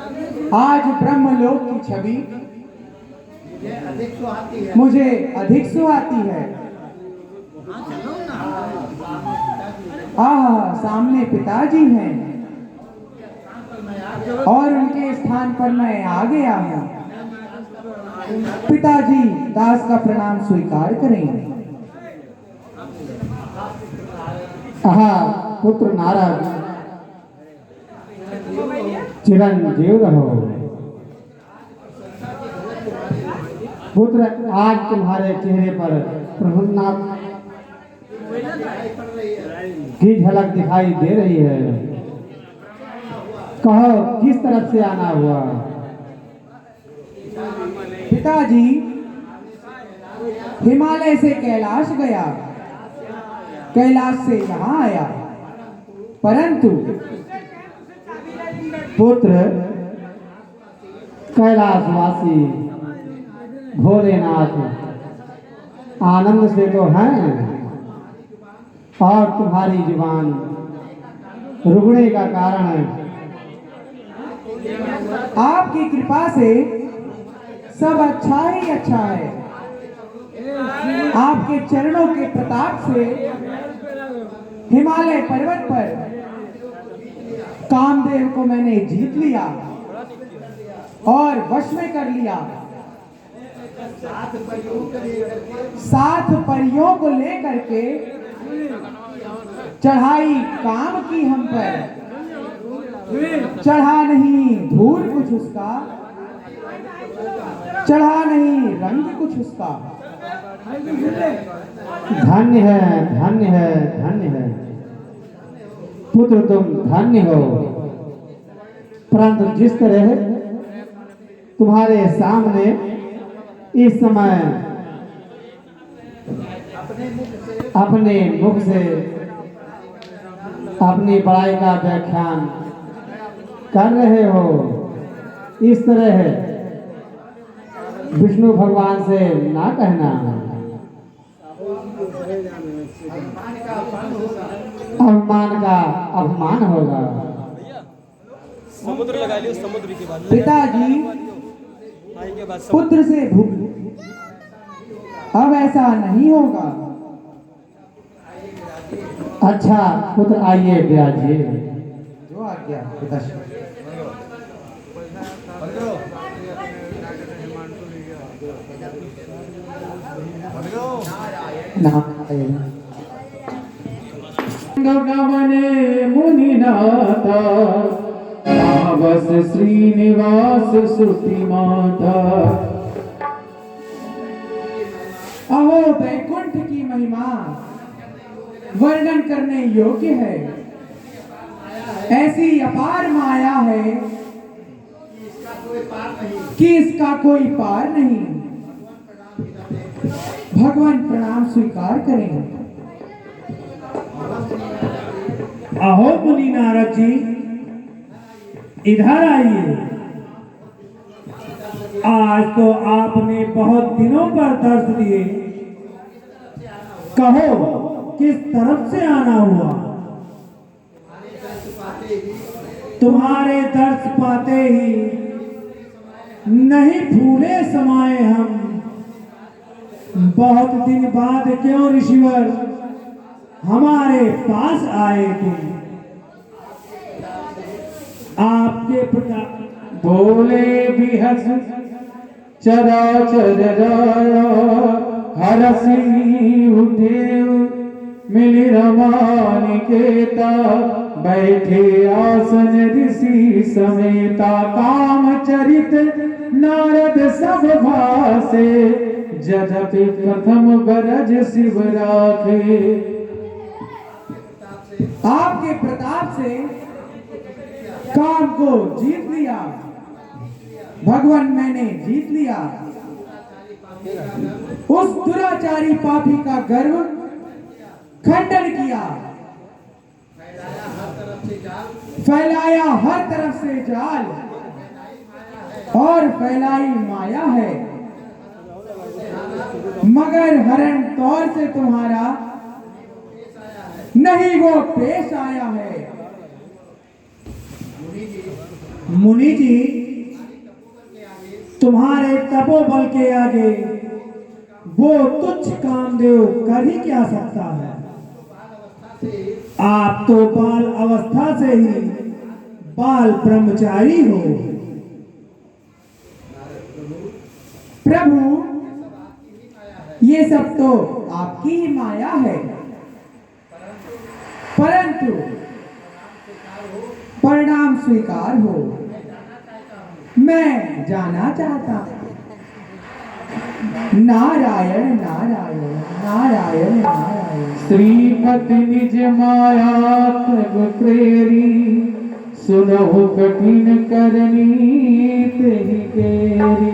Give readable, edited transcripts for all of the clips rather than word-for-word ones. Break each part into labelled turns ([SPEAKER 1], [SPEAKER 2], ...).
[SPEAKER 1] आज ब्रह्मलोक की छवि मुझे अधिक सुहाती है। सामने पिताजी हैं और उनके स्थान पर मैं आ गया हूँ। पिताजी दास का प्रणाम स्वीकार करें।
[SPEAKER 2] पुत्र नाराज चिरंजीव रहो। पुत्र, आज तुम्हारे चेहरे पर प्रसन्नता की झलक दिखाई दे रही है। कहो, किस तरफ से आना हुआ?
[SPEAKER 1] पिताजी, हिमालय से कैलाश गया, कैलाश से यहाँ आया, परंतु
[SPEAKER 2] पुत्र, कैलाशवासी भोलेनाथ आनंद से तो हैं और तुम्हारी जुबान रुकने का कारण
[SPEAKER 1] आपकी कृपा से सब अच्छा ही अच्छा है। आपके चरणों के प्रताप से हिमालय पर्वत पर कामदेव को मैंने जीत लिया और वश में कर लिया। 7 परियों को लेकर के चढ़ाई काम की हम पर, चढ़ा नहीं धूल कुछ उसका, चढ़ा नहीं रंग कुछ उसका।
[SPEAKER 2] धन्य है, धन्य है, धन्य है पुत्र, तुम धन्य हो। परंतु जिस तरह तुम्हारे सामने इस समय अपने मुख से अपनी बड़ाई का व्याख्यान कर रहे हो, इस तरह विष्णु भगवान से ना कहना। अभिमान का अपमान होगा।
[SPEAKER 3] समुद्र लगा लियो, समुद्र के बाद
[SPEAKER 1] पिताजी, पुत्र से भूल अब ऐसा नहीं होगा।
[SPEAKER 2] अच्छा पुत्र, आइए विराजिए।
[SPEAKER 1] जो आज्ञा पिताजी।
[SPEAKER 2] गगने मुनिनाथ आवस श्रीनिवास श्रुति माता।
[SPEAKER 1] अहो, वैकुंठ की महिमा वर्णन करने योग्य है। ऐसी अपार माया है कि इसका कोई पार नहीं। भगवान प्रणाम स्वीकार करें।
[SPEAKER 4] अहो मुनि नारद जी, इधर आइए। आज तो आपने बहुत दिनों पर दर्श दिए। कहो, किस तरफ से आना हुआ? तुम्हारे दर्श पाते ही नहीं फूले समाये हम। बहुत दिन बाद क्यों ऋषिवर हमारे पास आए तुम? आपके पिता
[SPEAKER 2] बोले भी हस चराचर राया हरसी उठे मिली रमानिकेता। बैठे आसन ऋषि समेता। काम चरित नारद सब भासे। जदपि प्रथम बरज शिव राखे।
[SPEAKER 1] आपके प्रताप से काम को जीत लिया। भगवान, मैंने जीत लिया। उस दुराचारी पापी का गर्व खंडन किया। फैलाया हर तरफ से जाल और फैलाई माया है। मगर हरण तौर से तुम्हारा नहीं वो पेश आया है।
[SPEAKER 4] मुनि जी, तुम्हारे तपोबल के आगे वो तुच्छ कामदेव कर ही क्या सकता है। आप तो बाल अवस्था से ही बाल ब्रह्मचारी हो।
[SPEAKER 1] प्रभु, ये सब तो आपकी ही माया है, परंतु परिणाम स्वीकार हो। मैं जाना चाहता हूँ। नारायण नारायण नारायण नारायण।
[SPEAKER 2] श्रीपति निज माया तब प्रेरी, सुनहु कठिन करनी तेहि केरी।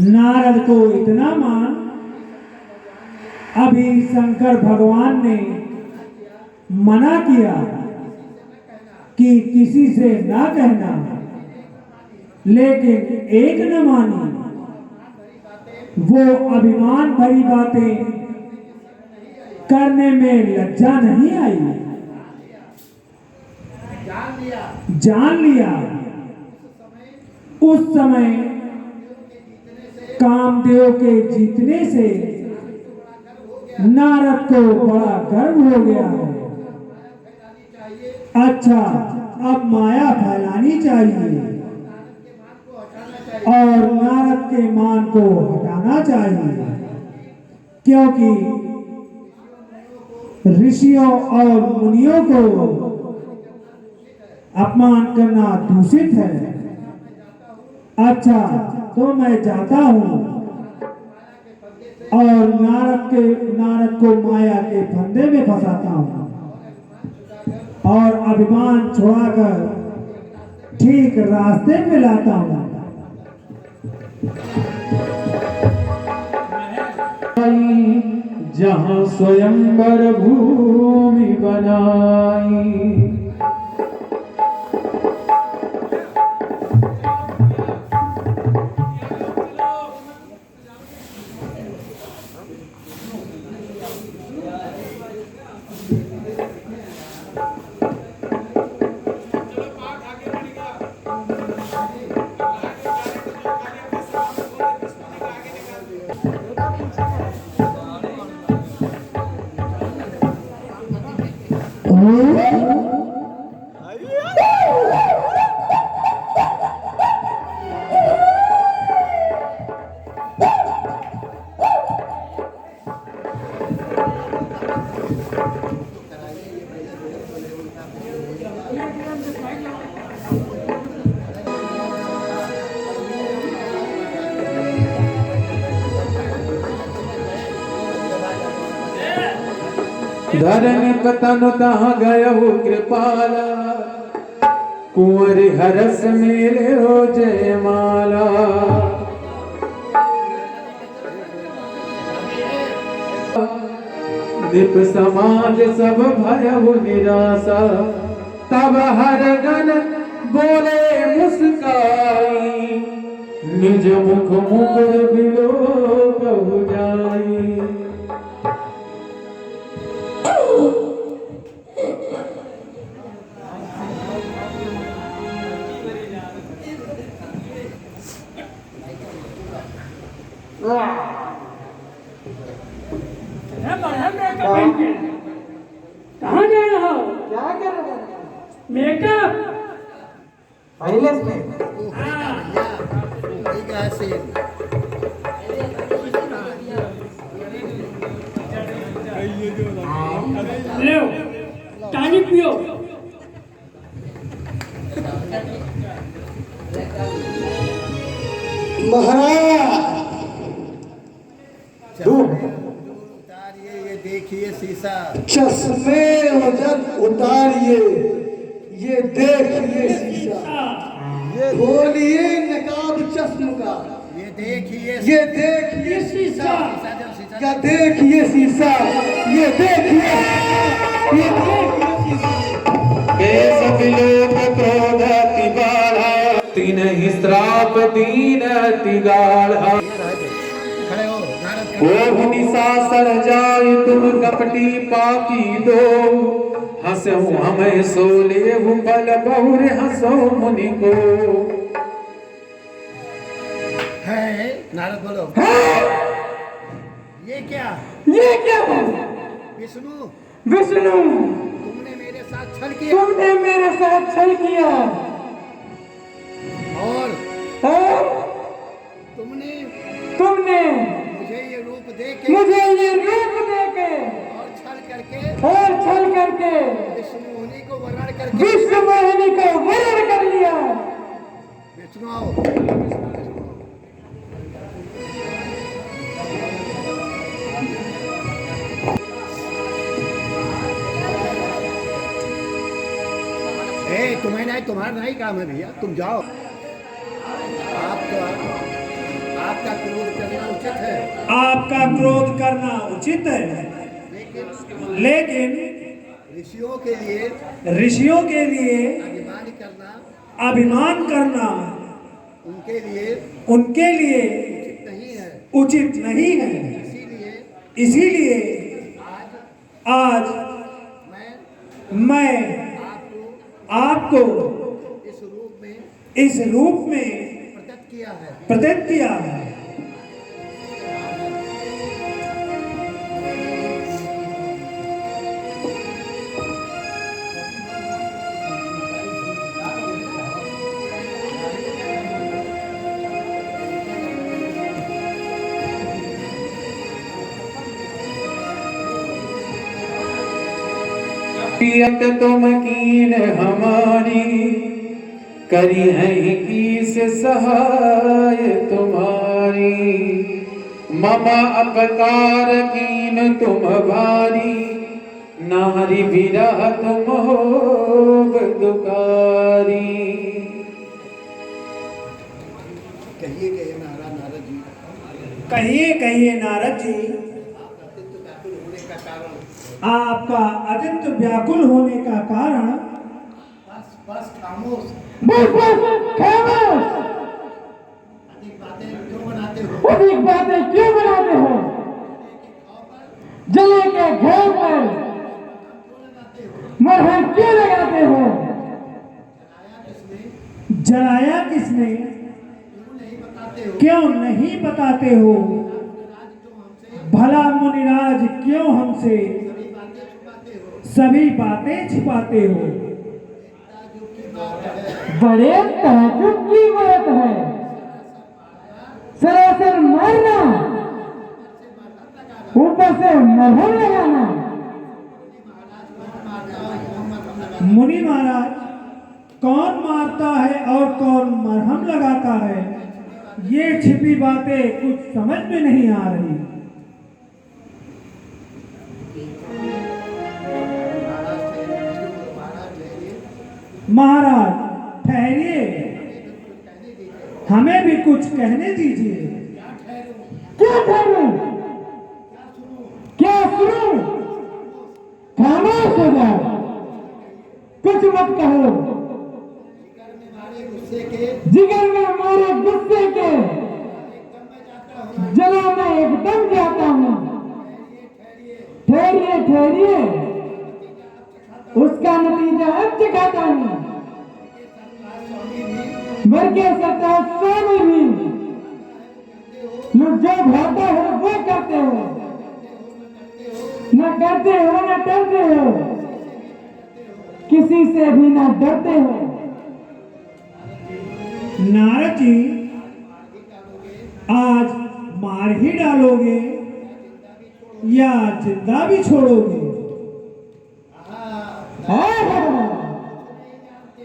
[SPEAKER 4] नारद को इतना मान अभी शंकर भगवान ने मना किया कि किसी से ना कहना, लेकिन एक न मानी। वो अभिमान भरी बातें करने में लज्जा नहीं आई। जान लिया उस समय कामदेव के जीतने से नारद को बड़ा गर्व हो गया है। अच्छा, अब माया फैलानी चाहिए और नारद के मान को हटाना चाहिए, क्योंकि ऋषियों और मुनियों को अपमान करना दूषित है। अच्छा, तो मैं जाता हूँ और नारद को माया के फंदे में फंसाता हूँ और अभिमान छुड़ाकर ठीक रास्ते पे लाता हूँ।
[SPEAKER 2] जहाँ स्वयंवर भूमि बनाई, धरन कतन तहाँ गयहु कृपाला, कुंवर हरस मेले हो जयमाला। दीप समाज सब भयहु निराशा, तब हर गण बोले मुस्काई, निज मुख मुकुर बिलो कहु जाई।
[SPEAKER 3] कहाँ जा रहा हो?
[SPEAKER 1] क्या कर रहे हो?
[SPEAKER 3] मेकअप।
[SPEAKER 1] पहले से
[SPEAKER 3] लो, टॉनिक पियो।
[SPEAKER 5] महाराज उतारिए, ये देखिए शीशा।
[SPEAKER 6] चश्मे वजन उतारिए, ये देखिए शीशा। खोलिए नकाब चश्म का,
[SPEAKER 5] ये देखिए
[SPEAKER 6] शीशा। क्या देखिए शीशा, ये देखिए
[SPEAKER 2] केश विलोक क्रोध अति बाढ़ा, तीनहि श्राप दीन अति गाढ़ा।
[SPEAKER 5] खड़े हो नारद।
[SPEAKER 2] ओहु निशाचर जाय तुम कपटी पापी दो,
[SPEAKER 7] हंसो हमें सोले बल बहुर हंसो मुनि को।
[SPEAKER 5] है नारद बोलो। ये क्या
[SPEAKER 1] है
[SPEAKER 5] विष्णु,
[SPEAKER 1] विष्णु,
[SPEAKER 5] तुमने मेरे साथ छल किया
[SPEAKER 1] तुमने मेरे साथ छल किया
[SPEAKER 5] और
[SPEAKER 1] और
[SPEAKER 5] तुमने
[SPEAKER 1] मुझे ये रूप दे के
[SPEAKER 5] और छल करके
[SPEAKER 1] और छल करके
[SPEAKER 5] विष्णु मुनि को वरण करके
[SPEAKER 1] विष्णु मोहिनी को वरण कर लिया।
[SPEAKER 5] विष्णु आओ। तुम्हें नहीं, तुम्हारा नहीं काम है भैया, तुम जाओ। आपका क्रोध करना उचित है,
[SPEAKER 4] आपका क्रोध करना उचित है, लेकिन
[SPEAKER 5] ऋषियों के लिए
[SPEAKER 4] अभिमान करना उनके लिए उचित नहीं है। इसीलिए आज मैं आपको इस रूप में प्रकट किया है।
[SPEAKER 7] पियत तुम कीन हमारी, करी है किस सहाय तुम्हारी। ममा अपकार कीन तुम भारी, नारी विरह तुम हो दुकारी।
[SPEAKER 4] कहिए नारद जी, आपका अत्यंत व्याकुल होने का कारण।
[SPEAKER 5] बस खामोश,
[SPEAKER 1] खामोश,
[SPEAKER 5] अधिक बातें क्यों बनाते हो?
[SPEAKER 1] जले के घाव पर मरहम क्यों लगाते हो?
[SPEAKER 4] जलाया किसने? क्यों नहीं बताते हो? भला मुनिराज क्यों हमसे सभी बातें छिपाते हो?
[SPEAKER 1] बड़े ताज्जुब की बात है। सरासर मारना, ऊपर से मरहम लगाना।
[SPEAKER 4] मुनि महाराज, कौन मारता है और कौन मरहम लगाता है, ये छिपी बातें कुछ समझ में नहीं आ रही। महाराज ठहरिए, हमें भी कुछ कहने दीजिए।
[SPEAKER 1] क्या ठहरूं? क्या सुनूं? खामोश हो जाओ, कुछ मत कहो। जिगर में मारे गुस्से के जला मैं एकदम जाता हूँ। ठहरिए ठहरिए, उसका नतीजा अब दिखाता हूँ। मर के सरताज स्वामी भी लोग जो भाता है वो करते हो, न करते हो न डरते हो, किसी से भी न डरते हो।
[SPEAKER 4] नारद जी, आज मार ही डालोगे या जिंदा भी छोड़ोगे?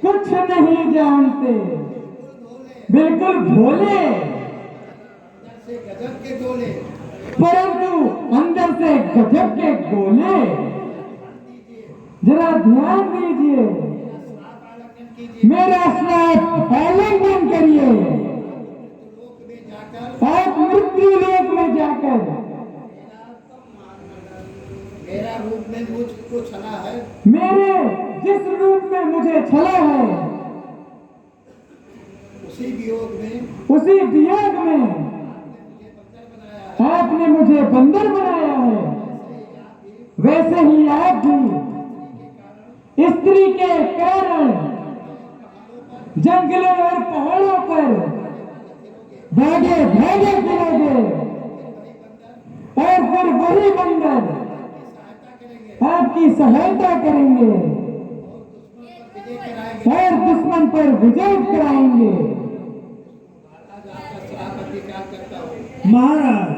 [SPEAKER 1] कुछ नहीं जानते, बिल्कुल भोले, परंतु अंदर से गजब के गोले। जरा ध्यान दीजिए, मेरा श्राप आलिंगन करिए। आप मृत्यु लोक में जाकर
[SPEAKER 5] मेरा रूप में मुझको छला है,
[SPEAKER 1] मेरे जिस रूप में मुझे छला है,
[SPEAKER 5] उसी वियोग में
[SPEAKER 1] आपने मुझे बंदर बनाया है। वैसे ही आप भी के कारण जंगलों और पहाड़ों पर भागे भागे फिरोगे और फिर वही बंदर आपकी सहायता करेंगे और दुश्मन पर विजय कराएंगे।
[SPEAKER 4] महाराज,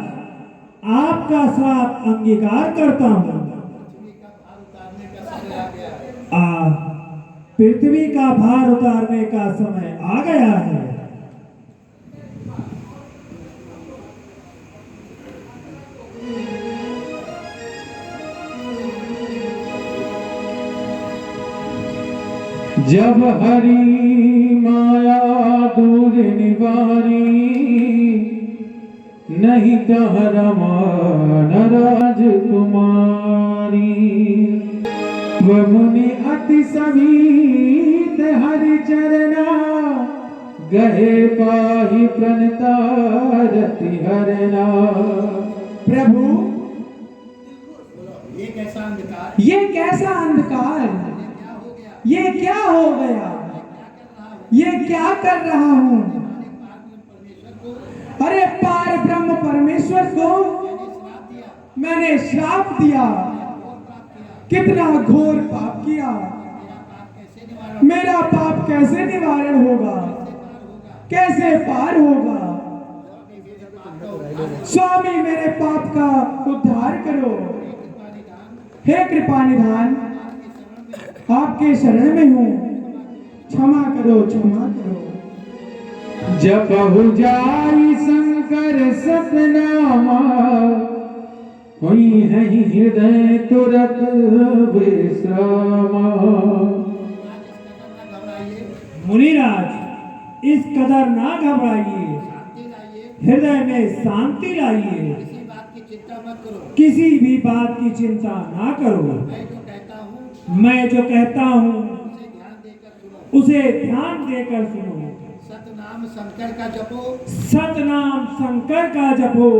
[SPEAKER 4] आपका श्राप अंगीकार करता हूँ। पृथ्वी का भार उतारने का समय आ गया है।
[SPEAKER 7] जब हरि माया दूर निवारी, नहीं कहरमान राजकुमारी। वह मुनि अति समीत हरि चरना, गहे पाहि प्रणता रति हरना।
[SPEAKER 1] प्रभु,
[SPEAKER 5] ये कैसा अंधकार,
[SPEAKER 1] ये क्या हो गया? ये क्या कर रहा हूँ? अरे पार ब्रह्म परमेश्वर को मैंने श्राप दिया। कितना घोर पाप किया। मेरा पाप कैसे निवारण होगा? कैसे पार होगा? स्वामी, मेरे पाप का उद्धार करो। हे कृपा निधान, आपके शरण में हूँ, क्षमा करो, क्षमा करो।
[SPEAKER 7] जपहु जाई शंकर सतनामा, हुई है हृदय तुरत विश्रामा।
[SPEAKER 4] मुनिराज, इस कदर ना घबराइए, हृदय में शांति लाइए। किसी भी बात की चिंता ना करो। मैं जो कहता हूँ उसे ध्यान देकर सुनो।
[SPEAKER 5] सतनाम शंकर का जपो,
[SPEAKER 4] सतनाम शंकर का जपो,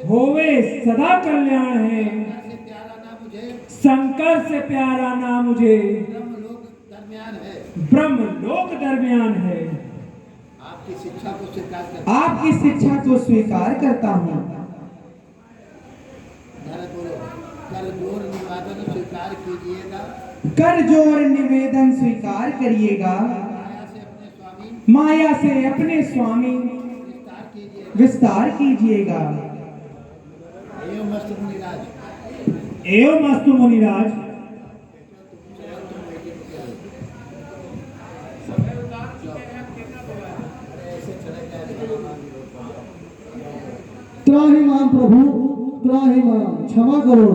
[SPEAKER 4] होवे सदा कल्याण है। शंकर से प्यारा नाम मुझे ब्रह्मलोक दरमियान है।
[SPEAKER 5] आपकी शिक्षा को स्वीकार करता
[SPEAKER 1] आपकी शिक्षा को स्वीकार करता हूँ।
[SPEAKER 5] कर जोर निवेदन स्वीकार कीजिएगा।
[SPEAKER 1] कर जोर निवेदन स्वीकार करिएगा। माया से अपने स्वामी विस्तार कीजिएगा।
[SPEAKER 5] एवं मस्तु मुनिराज,
[SPEAKER 4] एवं अस्तु मुनिराज।
[SPEAKER 6] त्राहिमाम प्रभु, त्राहिमाम, क्षमा करो।